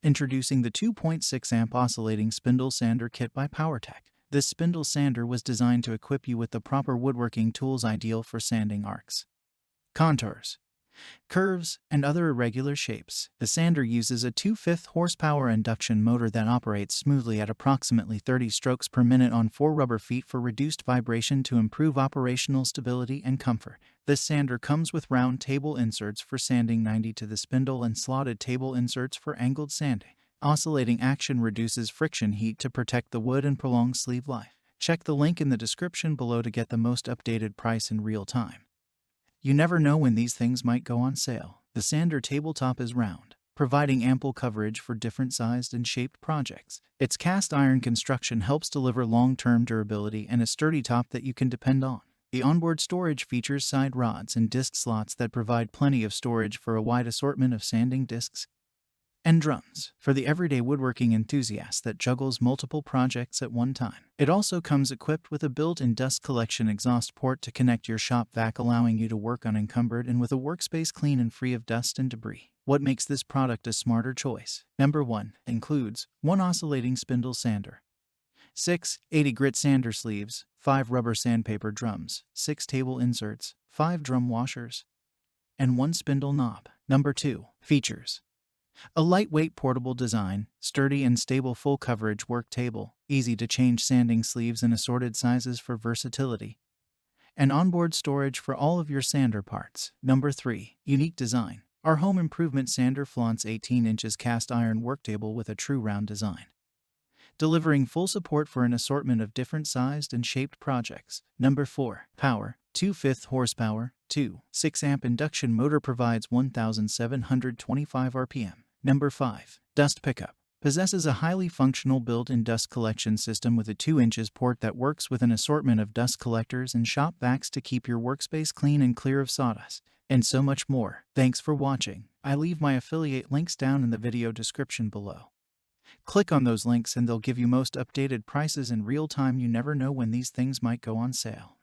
Introducing the 2.6 amp Oscillating Spindle Sander Kit by POWERTEC. This spindle sander was designed to equip you with the proper woodworking tools ideal for sanding arcs, contours, curves, and other irregular shapes. The sander uses a 2/5 horsepower induction motor that operates smoothly at approximately 30 strokes per minute on 4 rubber feet for reduced vibration to improve operational stability and comfort. This sander comes with round table inserts for sanding 90 to the spindle and slotted table inserts for angled sanding. Oscillating action reduces friction heat to protect the wood and prolong sleeve life. Check the link in the description below to get the most updated price in real time. You never know when these things might go on sale. The sander tabletop is round, providing ample coverage for different sized and shaped projects. Its cast iron construction helps deliver long-term durability and a sturdy top that you can depend on. The onboard storage features side rods and disc slots that provide plenty of storage for a wide assortment of sanding discs and drums for the everyday woodworking enthusiast that juggles multiple projects at one time. It also comes equipped with a built-in dust collection exhaust port to connect your shop vac, allowing you to work unencumbered and with a workspace clean and free of dust and debris. What makes this product a smarter choice? Number 1. Includes 1 oscillating spindle sander, 6 80 grit sander sleeves, 5 rubber sandpaper drums, 6 table inserts, 5 drum washers, and 1 spindle knob. Number 2. Features: a lightweight portable design, sturdy and stable full coverage work table, easy to change sanding sleeves in assorted sizes for versatility, and onboard storage for all of your sander parts. Number 3. Unique design. Our home improvement sander flaunts 18 inches cast iron work table with a true round design, delivering full support for an assortment of different sized and shaped projects. Number 4. Power. 2/5 horsepower, 2.6 amp induction motor provides 1,725 RPM. Number 5. Dust pickup. Possesses a highly functional built-in dust collection system with a 2 inches port that works with an assortment of dust collectors and shop vacs to keep your workspace clean and clear of sawdust, and so much more. Thanks for watching. I leave my affiliate links down in the video description below. Click on those links and they'll give you most updated prices in real time. You never know when these things might go on sale.